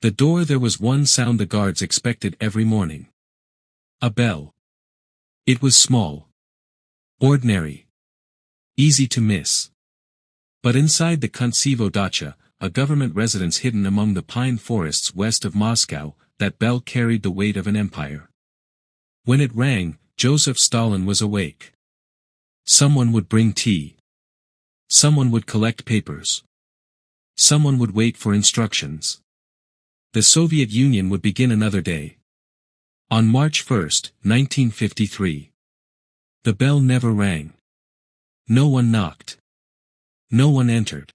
The door. There was one sound the guards expected every morning. A bell. It was small. Ordinary. Easy to miss. But inside the Kuntsevo dacha, a government residence hidden among the pine forests west of Moscow, that bell carried the weight of an empire. When it rang, Joseph Stalin was awake. Someone would bring tea. Someone would collect papers. Someone would wait for instructions. The Soviet Union would begin another day. On March 1, 1953. The bell never rang. No one knocked. No one entered.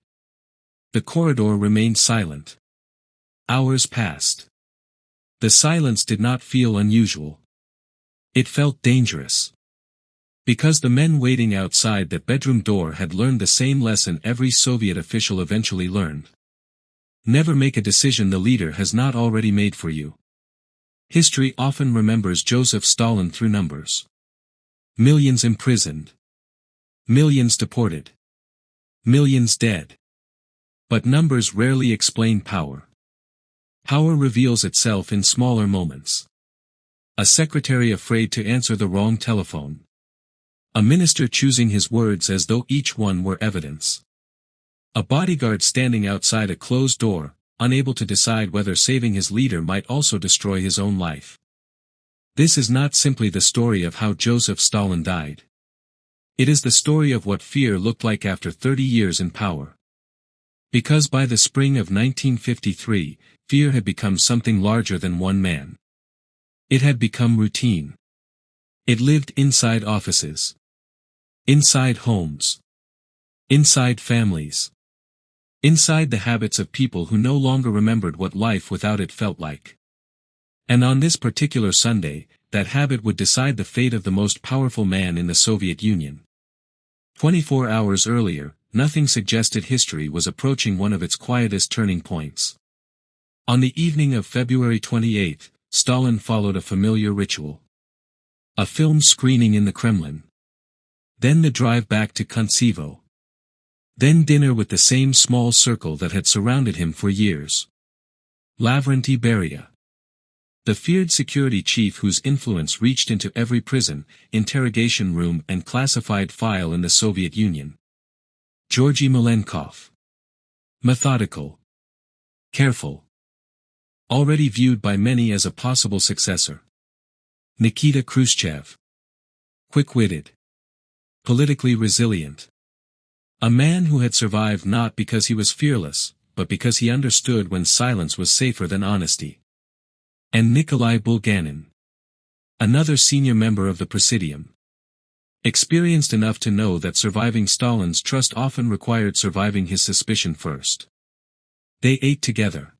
The corridor remained silent. Hours passed. The silence did not feel unusual. It felt dangerous. Because the men waiting outside that bedroom door had learned the same lesson every Soviet official eventually learned. Never make a decision the leader has not already made for you. History often remembers Joseph Stalin through numbers. Millions imprisoned. Millions deported. Millions dead. But numbers rarely explain power. Power reveals itself in smaller moments. A secretary afraid to answer the wrong telephone. A minister choosing his words as though each one were evidence. A bodyguard standing outside a closed door, unable to decide whether saving his leader might also destroy his own life. This is not simply the story of how Joseph Stalin died. It is the story of what fear looked like after 30 years in power. Because by the spring of 1953, fear had become something larger than one man. It had become routine. It lived inside offices. Inside homes. Inside families. Inside the habits of people who no longer remembered what life without it felt like. And on this particular Sunday, that habit would decide the fate of the most powerful man in the Soviet Union. 24 hours earlier, nothing suggested history was approaching one of its quietest turning points. On the evening of February 28, Stalin followed a familiar ritual. A film screening in the Kremlin. Then the drive back to Kuntsevo. Then dinner with the same small circle that had surrounded him for years. Lavrenty Beria. The feared security chief whose influence reached into every prison, interrogation room and classified file in the Soviet Union. Georgy Malenkov. Methodical. Careful. Already viewed by many as a possible successor. Nikita Khrushchev. Quick-witted. Politically resilient. A man who had survived not because he was fearless, but because he understood when silence was safer than honesty. And Nikolai Bulganin. Another senior member of the Presidium. Experienced enough to know that surviving Stalin's trust often required surviving his suspicion first. They ate together.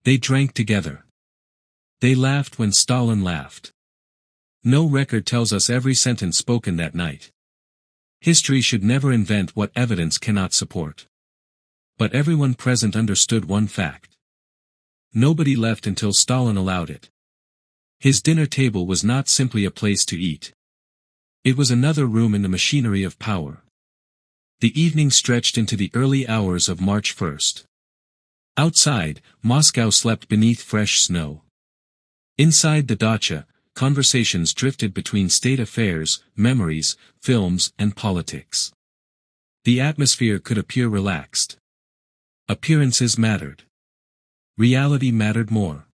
They drank together. They laughed when Stalin laughed. No record tells us every sentence spoken that night. History should never invent what evidence cannot support. But everyone present understood one fact. Nobody left until Stalin allowed it. His dinner table was not simply a place to eat. It was another room in the machinery of power. The evening stretched into the early hours of March 1. Outside, Moscow slept beneath fresh snow. Inside the dacha, conversations drifted between state affairs, memories, films, and politics. The atmosphere could appear relaxed. Appearances mattered. Reality mattered more.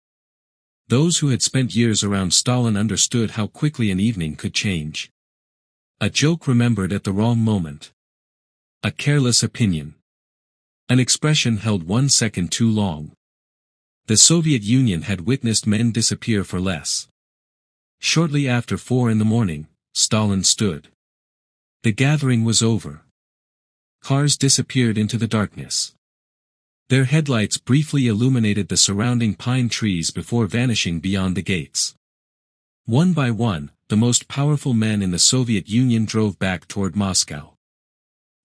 Those who had spent years around Stalin understood how quickly an evening could change. A joke remembered at the wrong moment. A careless opinion. An expression held 1 second too long. The Soviet Union had witnessed men disappear for less. Shortly after 4 in the morning, Stalin stood. The gathering was over. Cars disappeared into the darkness. Their headlights briefly illuminated the surrounding pine trees before vanishing beyond the gates. One by one, the most powerful men in the Soviet Union drove back toward Moscow.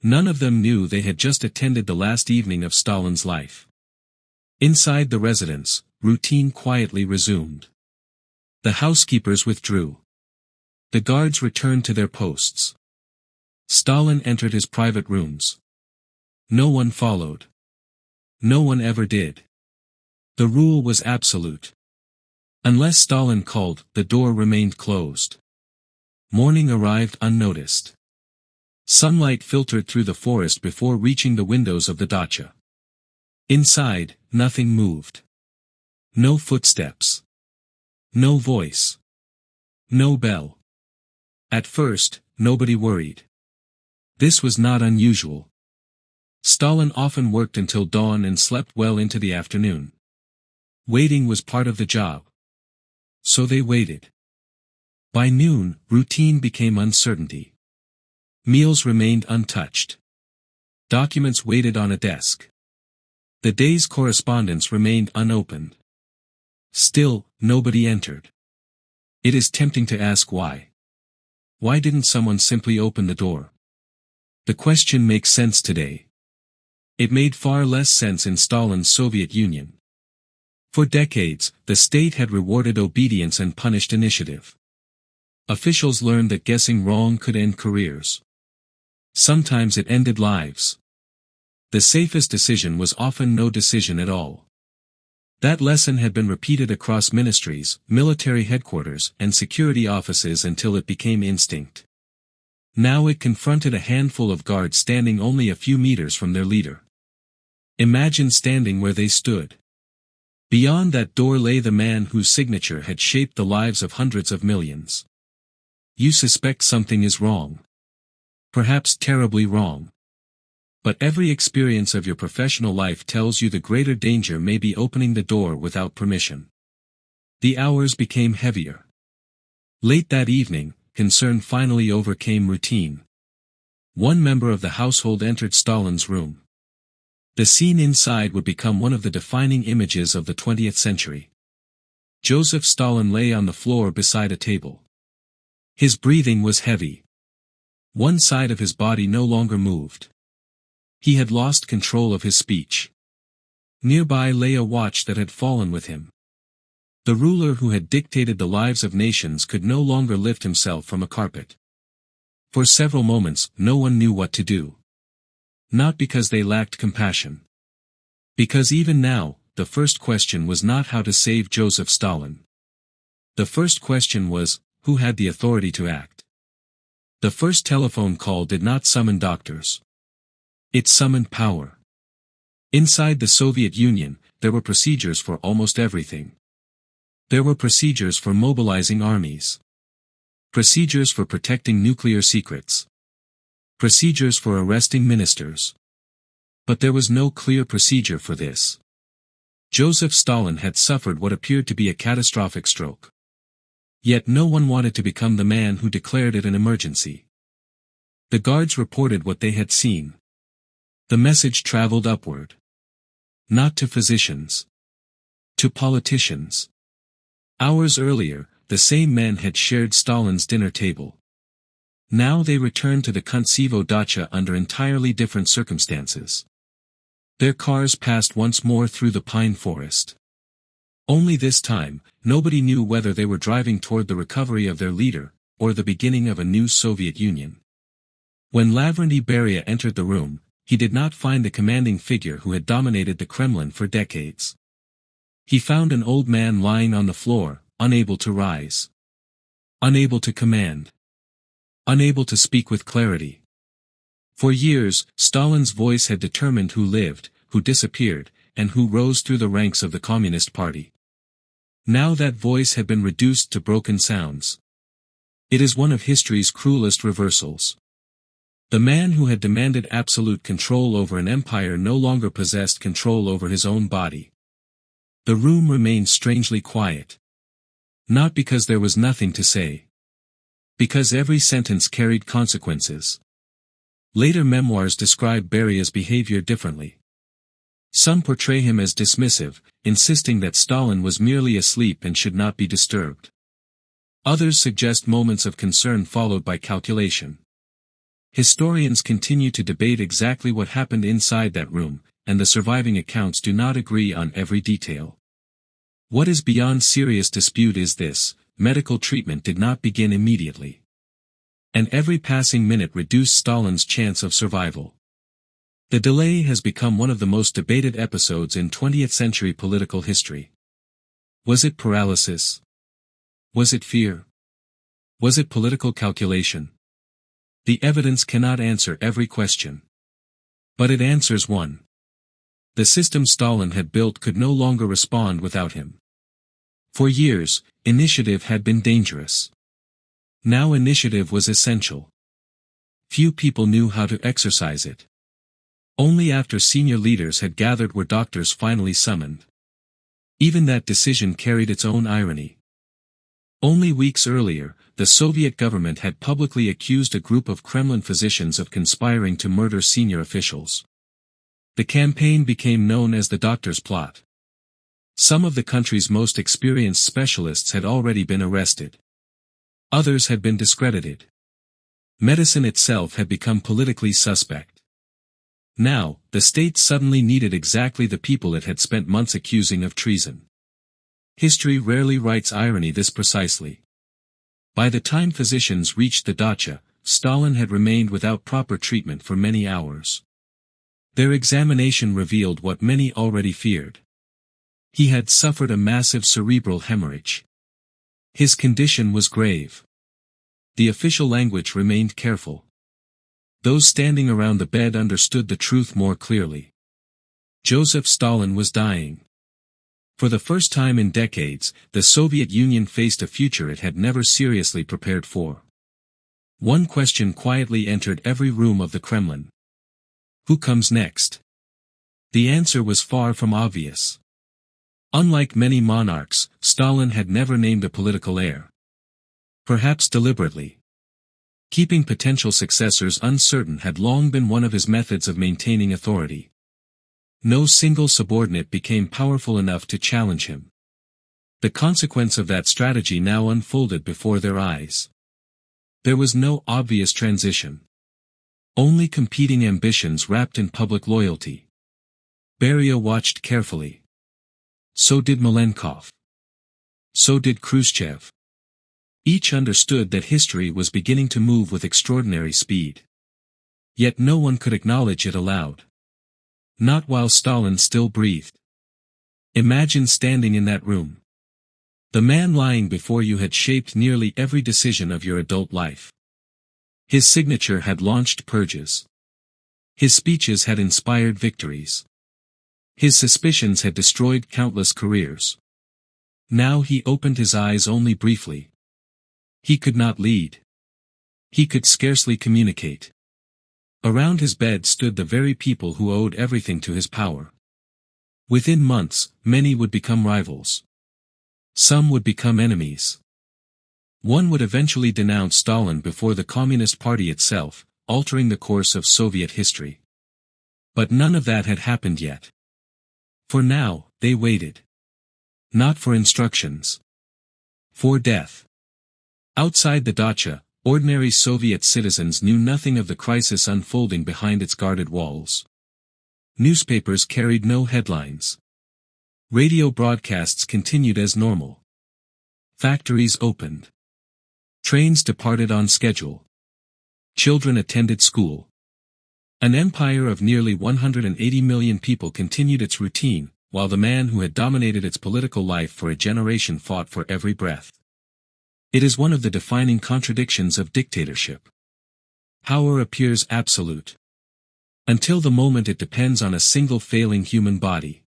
None of them knew they had just attended the last evening of Stalin's life. Inside the residence, routine quietly resumed. The housekeepers withdrew. The guards returned to their posts. Stalin entered his private rooms. No one followed. No one ever did. The rule was absolute. Unless Stalin called, the door remained closed. Morning arrived unnoticed. Sunlight filtered through the forest before reaching the windows of the dacha. Inside, nothing moved. No footsteps. No voice. No bell. At first, nobody worried. This was not unusual. Stalin often worked until dawn and slept well into the afternoon. Waiting was part of the job. So they waited. By noon, routine became uncertainty. Meals remained untouched. Documents waited on a desk. The day's correspondence remained unopened. Still, nobody entered. It is tempting to ask why. Why didn't someone simply open the door? The question makes sense today. It made far less sense in Stalin's Soviet Union. For decades, the state had rewarded obedience and punished initiative. Officials learned that guessing wrong could end careers. Sometimes it ended lives. The safest decision was often no decision at all. That lesson had been repeated across ministries, military headquarters, and security offices until it became instinct. Now it confronted a handful of guards standing only a few meters from their leader. Imagine standing where they stood. Beyond that door lay the man whose signature had shaped the lives of hundreds of millions. You suspect something is wrong. Perhaps terribly wrong. But every experience of your professional life tells you the greater danger may be opening the door without permission. The hours became heavier. Late that evening, concern finally overcame routine. One member of the household entered Stalin's room. The scene inside would become one of the defining images of the 20th century. Joseph Stalin lay on the floor beside a table. His breathing was heavy. One side of his body no longer moved. He had lost control of his speech. Nearby lay a watch that had fallen with him. The ruler who had dictated the lives of nations could no longer lift himself from a carpet. For several moments, no one knew what to do. Not because they lacked compassion. Because even now, the first question was not how to save Joseph Stalin. The first question was, who had the authority to act? The first telephone call did not summon doctors. It summoned power. Inside the Soviet Union, there were procedures for almost everything. There were procedures for mobilizing armies. Procedures for protecting nuclear secrets. Procedures for arresting ministers. But there was no clear procedure for this. Joseph Stalin had suffered what appeared to be a catastrophic stroke. Yet no one wanted to become the man who declared it an emergency. The guards reported what they had seen. The message traveled upward. Not to physicians. To politicians. Hours earlier, the same men had shared Stalin's dinner table. Now they returned to the Kuntsevo dacha under entirely different circumstances. Their cars passed once more through the pine forest. Only this time, nobody knew whether they were driving toward the recovery of their leader, or the beginning of a new Soviet Union. When Lavrenty Beria entered the room, he did not find the commanding figure who had dominated the Kremlin for decades. He found an old man lying on the floor, unable to rise. Unable to command. Unable to speak with clarity. For years, Stalin's voice had determined who lived, who disappeared, and who rose through the ranks of the Communist Party. Now that voice had been reduced to broken sounds. It is one of history's cruelest reversals. The man who had demanded absolute control over an empire no longer possessed control over his own body. The room remained strangely quiet. Not because there was nothing to say. Because every sentence carried consequences. Later memoirs describe Beria's behavior differently. Some portray him as dismissive, insisting that Stalin was merely asleep and should not be disturbed. Others suggest moments of concern followed by calculation. Historians continue to debate exactly what happened inside that room, and the surviving accounts do not agree on every detail. What is beyond serious dispute is this: medical treatment did not begin immediately. And every passing minute reduced Stalin's chance of survival. The delay has become one of the most debated episodes in 20th century political history. Was it paralysis? Was it fear? Was it political calculation? The evidence cannot answer every question. But it answers one. The system Stalin had built could no longer respond without him. For years, initiative had been dangerous. Now initiative was essential. Few people knew how to exercise it. Only after senior leaders had gathered were doctors finally summoned. Even that decision carried its own irony. Only weeks earlier, the Soviet government had publicly accused a group of Kremlin physicians of conspiring to murder senior officials. The campaign became known as the Doctor's Plot. Some of the country's most experienced specialists had already been arrested. Others had been discredited. Medicine itself had become politically suspect. Now, the state suddenly needed exactly the people it had spent months accusing of treason. History rarely writes irony this precisely. By the time physicians reached the dacha, Stalin had remained without proper treatment for many hours. Their examination revealed what many already feared. He had suffered a massive cerebral hemorrhage. His condition was grave. The official language remained careful. Those standing around the bed understood the truth more clearly. Joseph Stalin was dying. For the first time in decades, the Soviet Union faced a future it had never seriously prepared for. One question quietly entered every room of the Kremlin. Who comes next? The answer was far from obvious. Unlike many monarchs, Stalin had never named a political heir. Perhaps deliberately. Keeping potential successors uncertain had long been one of his methods of maintaining authority. No single subordinate became powerful enough to challenge him. The consequence of that strategy now unfolded before their eyes. There was no obvious transition. Only competing ambitions wrapped in public loyalty. Beria watched carefully. So did Malenkov. So did Khrushchev. Each understood that history was beginning to move with extraordinary speed. Yet no one could acknowledge it aloud. Not while Stalin still breathed. Imagine standing in that room. The man lying before you had shaped nearly every decision of your adult life. His signature had launched purges. His speeches had inspired victories. His suspicions had destroyed countless careers. Now he opened his eyes only briefly. He could not lead. He could scarcely communicate. Around his bed stood the very people who owed everything to his power. Within months, many would become rivals. Some would become enemies. One would eventually denounce Stalin before the Communist Party itself, altering the course of Soviet history. But none of that had happened yet. For now, they waited. Not for instructions. For death. Outside the dacha, ordinary Soviet citizens knew nothing of the crisis unfolding behind its guarded walls. Newspapers carried no headlines. Radio broadcasts continued as normal. Factories opened. Trains departed on schedule. Children attended school. An empire of nearly 180 million people continued its routine, while the man who had dominated its political life for a generation fought for every breath. It is one of the defining contradictions of dictatorship. Power appears absolute. Until the moment it depends on a single failing human body.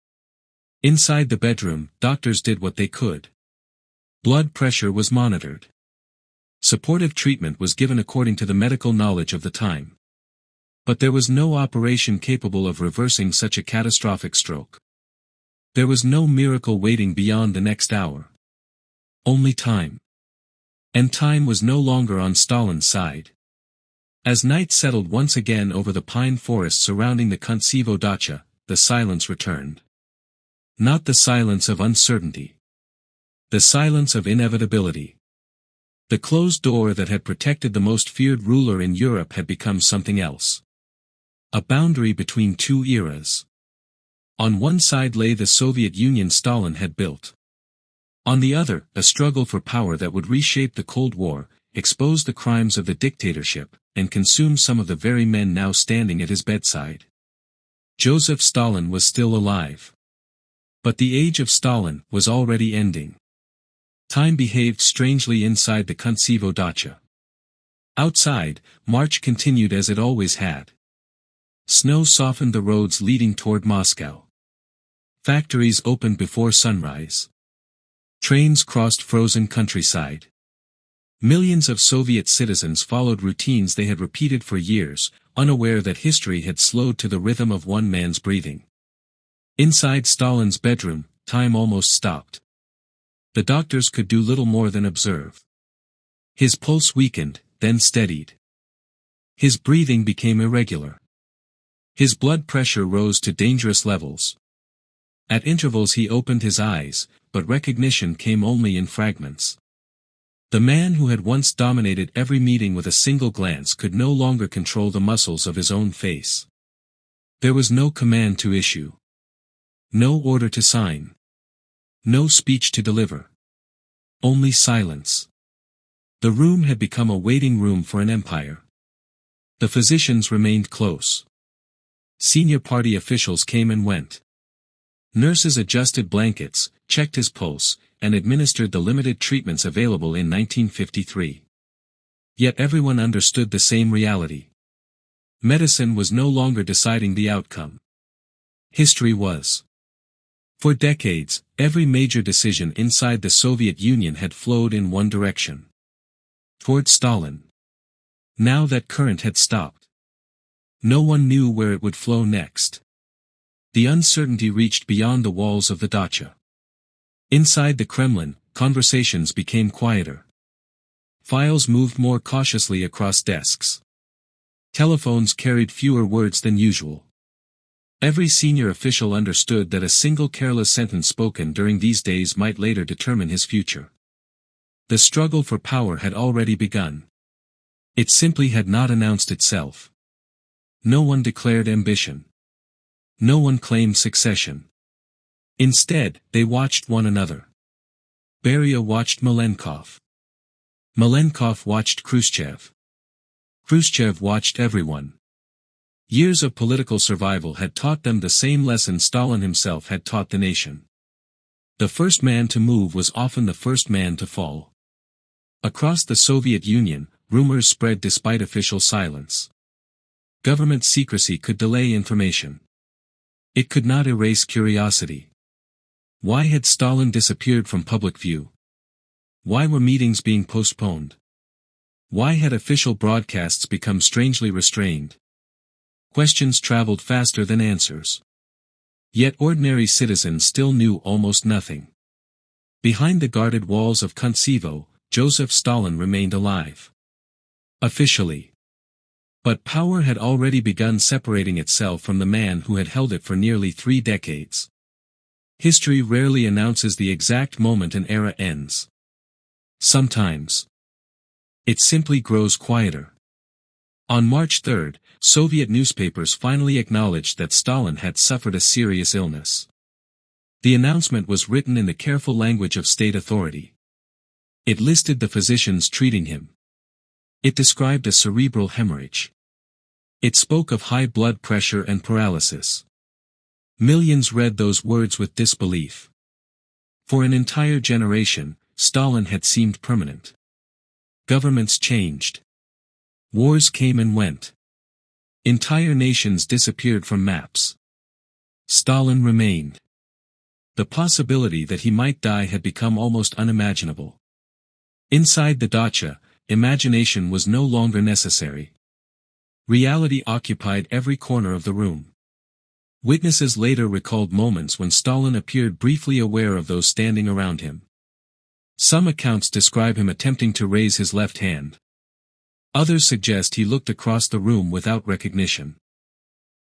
Inside the bedroom, doctors did what they could. Blood pressure was monitored. Supportive treatment was given according to the medical knowledge of the time. But there was no operation capable of reversing such a catastrophic stroke. There was no miracle waiting beyond the next hour. Only time. And time was no longer on Stalin's side. As night settled once again over the pine forest surrounding the Kuntsevo dacha, the silence returned. Not the silence of uncertainty. The silence of inevitability. The closed door that had protected the most feared ruler in Europe had become something else. A boundary between two eras. On one side lay the Soviet Union Stalin had built. On the other, a struggle for power that would reshape the Cold War, expose the crimes of the dictatorship, and consume some of the very men now standing at his bedside. Joseph Stalin was still alive. But the age of Stalin was already ending. Time behaved strangely inside the Kuntsevo dacha. Outside, March continued as it always had. Snow softened the roads leading toward Moscow. Factories opened before sunrise. Trains crossed frozen countryside. Millions of Soviet citizens followed routines they had repeated for years, unaware that history had slowed to the rhythm of one man's breathing. Inside Stalin's bedroom, time almost stopped. The doctors could do little more than observe. His pulse weakened, then steadied. His breathing became irregular. His blood pressure rose to dangerous levels. At intervals he opened his eyes, but recognition came only in fragments. The man who had once dominated every meeting with a single glance could no longer control the muscles of his own face. There was no command to issue. No order to sign. No speech to deliver. Only silence. The room had become a waiting room for an empire. The physicians remained close. Senior party officials came and went. Nurses adjusted blankets, checked his pulse, and administered the limited treatments available in 1953. Yet everyone understood the same reality. Medicine was no longer deciding the outcome. History was. For decades, every major decision inside the Soviet Union had flowed in one direction. Toward Stalin. Now that current had stopped. No one knew where it would flow next. The uncertainty reached beyond the walls of the dacha. Inside the Kremlin, conversations became quieter. Files moved more cautiously across desks. Telephones carried fewer words than usual. Every senior official understood that a single careless sentence spoken during these days might later determine his future. The struggle for power had already begun. It simply had not announced itself. No one declared ambition. No one claimed succession. Instead, they watched one another. Beria watched Malenkov. Malenkov watched Khrushchev. Khrushchev watched everyone. Years of political survival had taught them the same lesson Stalin himself had taught the nation. The first man to move was often the first man to fall. Across the Soviet Union, rumors spread despite official silence. Government secrecy could delay information. It could not erase curiosity. Why had Stalin disappeared from public view? Why were meetings being postponed? Why had official broadcasts become strangely restrained? Questions traveled faster than answers. Yet ordinary citizens still knew almost nothing. Behind the guarded walls of Kuntsevo, Joseph Stalin remained alive. Officially. But power had already begun separating itself from the man who had held it for nearly 3 decades. History rarely announces the exact moment an era ends. Sometimes. It simply grows quieter. On March 3, Soviet newspapers finally acknowledged that Stalin had suffered a serious illness. The announcement was written in the careful language of state authority. It listed the physicians treating him. It described a cerebral hemorrhage. It spoke of high blood pressure and paralysis. Millions read those words with disbelief. For an entire generation, Stalin had seemed permanent. Governments changed. Wars came and went. Entire nations disappeared from maps. Stalin remained. The possibility that he might die had become almost unimaginable. Inside the dacha, imagination was no longer necessary. Reality occupied every corner of the room. Witnesses later recalled moments when Stalin appeared briefly aware of those standing around him. Some accounts describe him attempting to raise his left hand. Others suggest he looked across the room without recognition.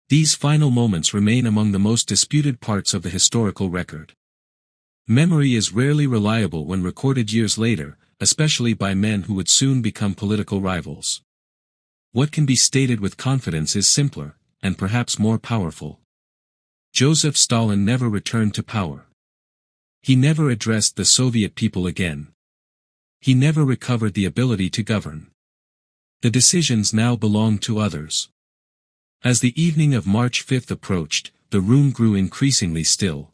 These final moments remain among the most disputed parts of the historical record. Memory is rarely reliable when recorded years later, especially by men who would soon become political rivals. What can be stated with confidence is simpler, and perhaps more powerful. Joseph Stalin never returned to power. He never addressed the Soviet people again. He never recovered the ability to govern. The decisions now belonged to others. As the evening of March 5 approached, the room grew increasingly still.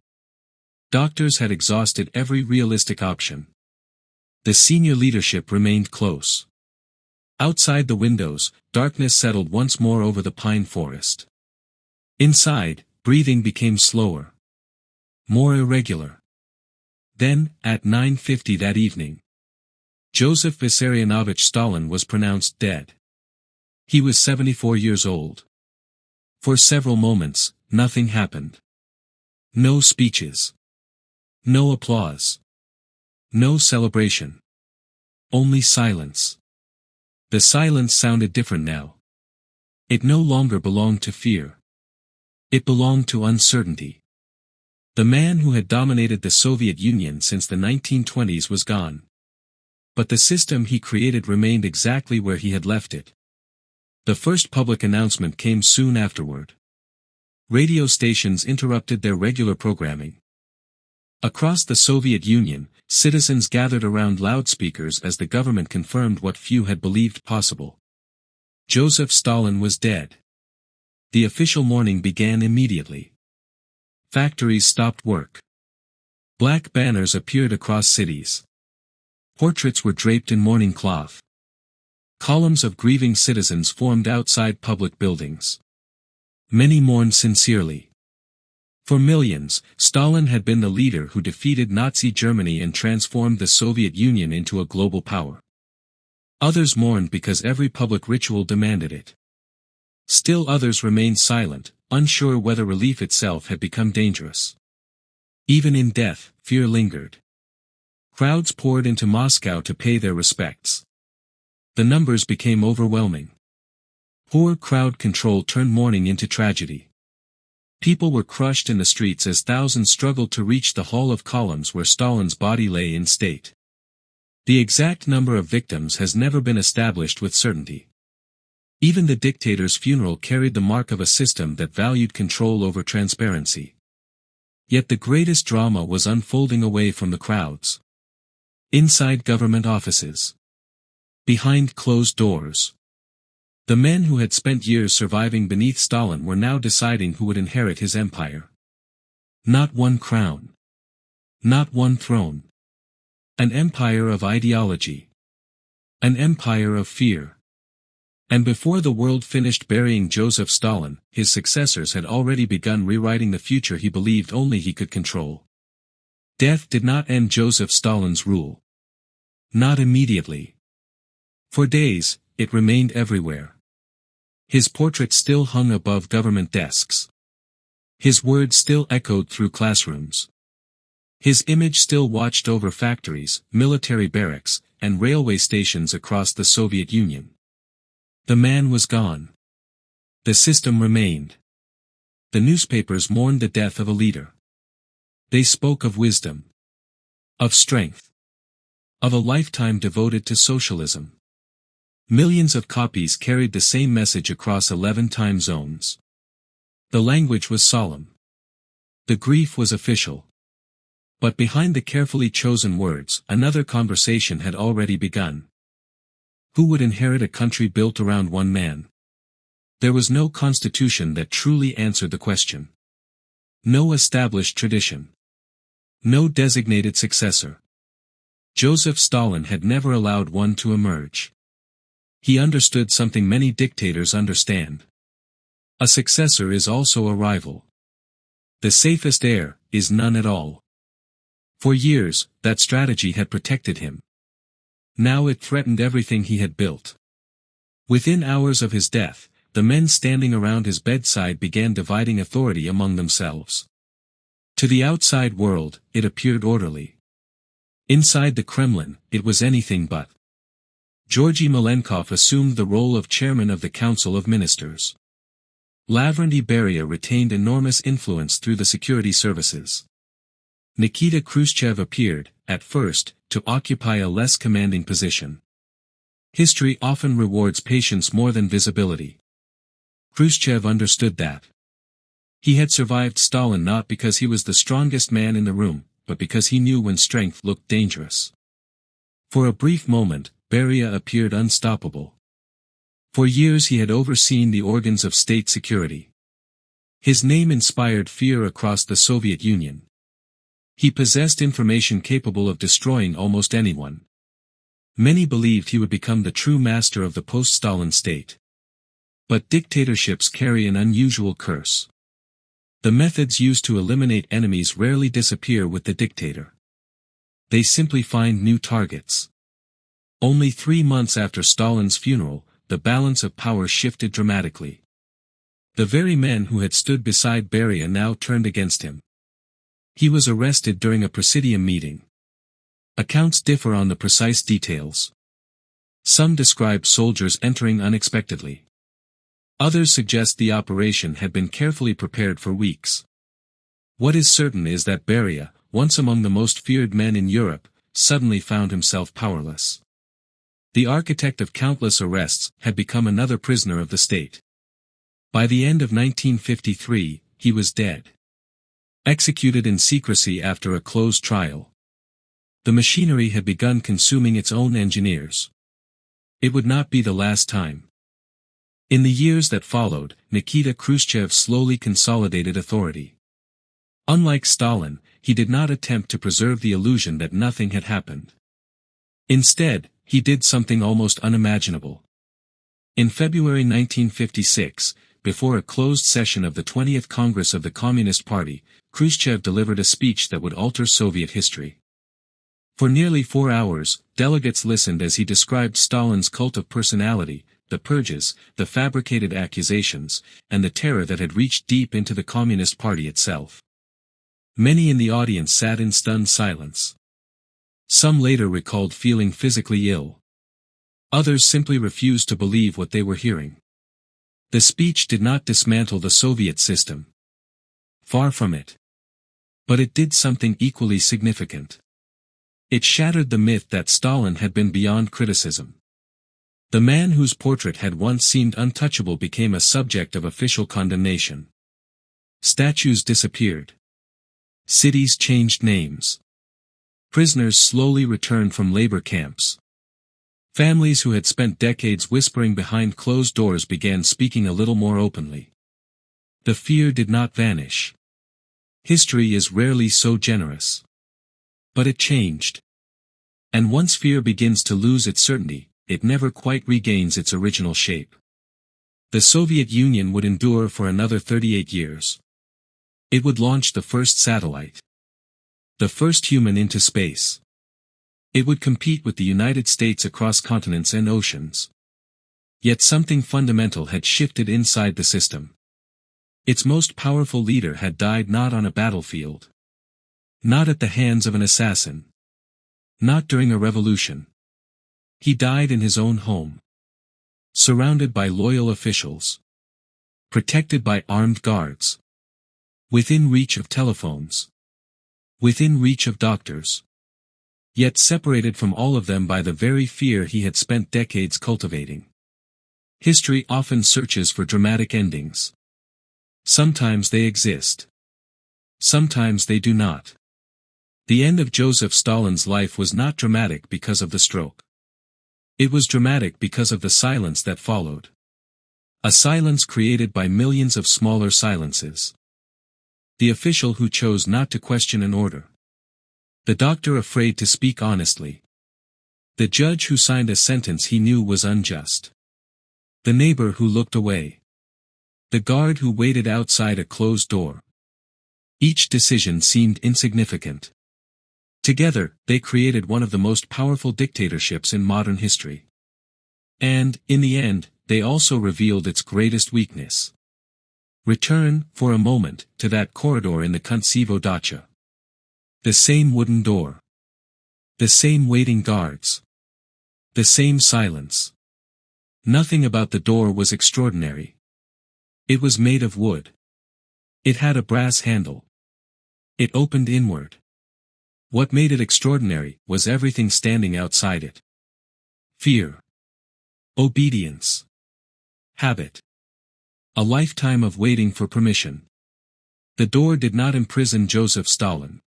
Doctors had exhausted every realistic option. The senior leadership remained close. Outside the windows, darkness settled once more over the pine forest. Inside, breathing became slower. More irregular. Then, at 9:50 that evening, Joseph Vissarionovich Stalin was pronounced dead. He was 74 years old. For several moments, nothing happened. No speeches. No applause. No celebration. Only silence. The silence sounded different now. It no longer belonged to fear. It belonged to uncertainty. The man who had dominated the Soviet Union since the 1920s was gone. But the system he created remained exactly where he had left it. The first public announcement came soon afterward. Radio stations interrupted their regular programming. Across the Soviet Union, citizens gathered around loudspeakers as the government confirmed what few had believed possible. Joseph Stalin was dead. The official mourning began immediately. Factories stopped work. Black banners appeared across cities. Portraits were draped in mourning cloth. Columns of grieving citizens formed outside public buildings. Many mourned sincerely. For millions, Stalin had been the leader who defeated Nazi Germany and transformed the Soviet Union into a global power. Others mourned because every public ritual demanded it. Still others remained silent, unsure whether relief itself had become dangerous. Even in death, fear lingered. Crowds poured into Moscow to pay their respects. The numbers became overwhelming. Poor crowd control turned mourning into tragedy. People were crushed in the streets as thousands struggled to reach the Hall of Columns where Stalin's body lay in state. The exact number of victims has never been established with certainty. Even the dictator's funeral carried the mark of a system that valued control over transparency. Yet the greatest drama was unfolding away from the crowds. Inside government offices. Behind closed doors. The men who had spent years surviving beneath Stalin were now deciding who would inherit his empire. Not one crown. Not one throne. An empire of ideology. An empire of fear. And before the world finished burying Joseph Stalin, his successors had already begun rewriting the future he believed only he could control. Death did not end Joseph Stalin's rule. Not immediately. For days, it remained everywhere. His portrait still hung above government desks. His words still echoed through classrooms. His image still watched over factories, military barracks, and railway stations across the Soviet Union. The man was gone. The system remained. The newspapers mourned the death of a leader. They spoke of wisdom. Of strength. Of a lifetime devoted to socialism. Millions of copies carried the same message across 11 time zones. The language was solemn. The grief was official. But behind the carefully chosen words, another conversation had already begun. Who would inherit a country built around one man? There was no constitution that truly answered the question. No established tradition. No designated successor. Joseph Stalin had never allowed one to emerge. He understood something many dictators understand. A successor is also a rival. The safest heir is none at all. For years, that strategy had protected him. Now it threatened everything he had built. Within hours of his death, the men standing around his bedside began dividing authority among themselves. To the outside world, it appeared orderly. Inside the Kremlin, it was anything but. Georgy Malenkov assumed the role of chairman of the Council of Ministers. Lavrenty Beria retained enormous influence through the security services. Nikita Khrushchev appeared, at first, to occupy a less commanding position. History often rewards patience more than visibility. Khrushchev understood that. He had survived Stalin not because he was the strongest man in the room, but because he knew when strength looked dangerous. For a brief moment, Beria appeared unstoppable. For years he had overseen the organs of state security. His name inspired fear across the Soviet Union. He possessed information capable of destroying almost anyone. Many believed he would become the true master of the post-Stalin state. But dictatorships carry an unusual curse. The methods used to eliminate enemies rarely disappear with the dictator. They simply find new targets. Only 3 months after Stalin's funeral, the balance of power shifted dramatically. The very men who had stood beside Beria now turned against him. He was arrested during a presidium meeting. Accounts differ on the precise details. Some describe soldiers entering unexpectedly. Others suggest the operation had been carefully prepared for weeks. What is certain is that Beria, once among the most feared men in Europe, suddenly found himself powerless. The architect of countless arrests had become another prisoner of the state. By the end of 1953, he was dead. Executed in secrecy after a closed trial. The machinery had begun consuming its own engineers. It would not be the last time. In the years that followed, Nikita Khrushchev slowly consolidated authority. Unlike Stalin, he did not attempt to preserve the illusion that nothing had happened. Instead, he did something almost unimaginable. In February 1956, before a closed session of the 20th Congress of the Communist Party, Khrushchev delivered a speech that would alter Soviet history. For nearly 4 hours, delegates listened as he described Stalin's cult of personality, the purges, the fabricated accusations, and the terror that had reached deep into the Communist Party itself. Many in the audience sat in stunned silence. Some later recalled feeling physically ill. Others simply refused to believe what they were hearing. The speech did not dismantle the Soviet system. Far from it. But it did something equally significant. It shattered the myth that Stalin had been beyond criticism. The man whose portrait had once seemed untouchable became a subject of official condemnation. Statues disappeared. Cities changed names. Prisoners slowly returned from labor camps. Families who had spent decades whispering behind closed doors began speaking a little more openly. The fear did not vanish. History is rarely so generous. But it changed. And once fear begins to lose its certainty, it never quite regains its original shape. The Soviet Union would endure for another 38 years. It would launch the first satellite. The first human into space. It would compete with the United States across continents and oceans. Yet something fundamental had shifted inside the system. Its most powerful leader had died not on a battlefield. Not at the hands of an assassin. Not during a revolution. He died in his own home. Surrounded by loyal officials. Protected by armed guards. Within reach of telephones. Within reach of doctors. Yet separated from all of them by the very fear he had spent decades cultivating. History often searches for dramatic endings. Sometimes they exist. Sometimes they do not. The end of Joseph Stalin's life was not dramatic because of the stroke. It was dramatic because of the silence that followed. A silence created by millions of smaller silences. The official who chose not to question an order. The doctor afraid to speak honestly. The judge who signed a sentence he knew was unjust. The neighbor who looked away. The guard who waited outside a closed door. Each decision seemed insignificant. Together, they created one of the most powerful dictatorships in modern history. And, in the end, they also revealed its greatest weakness. Return, for a moment, to that corridor in the Kuntsevo dacha. The same wooden door. The same waiting guards. The same silence. Nothing about the door was extraordinary. It was made of wood. It had a brass handle. It opened inward. What made it extraordinary was everything standing outside it. Fear. Obedience. Habit. A lifetime of waiting for permission. The door did not imprison Joseph Stalin.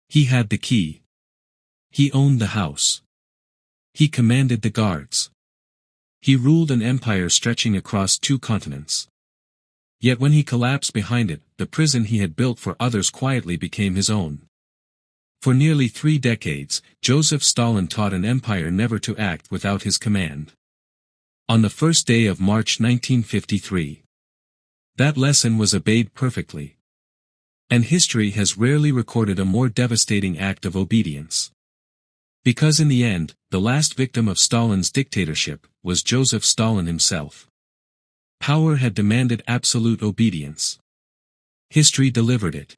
He had the key. He owned the house. He commanded the guards. He ruled an empire stretching across 2 continents. Yet when he collapsed behind it, the prison he had built for others quietly became his own. For nearly 3 decades, Joseph Stalin taught an empire never to act without his command. On the first day of March 1953. That lesson was obeyed perfectly. And history has rarely recorded a more devastating act of obedience. Because in the end, the last victim of Stalin's dictatorship was Joseph Stalin himself. Power had demanded absolute obedience. History delivered it.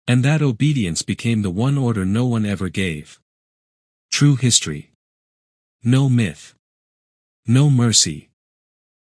And that obedience became the one order no one ever gave. True history. No myth. No mercy.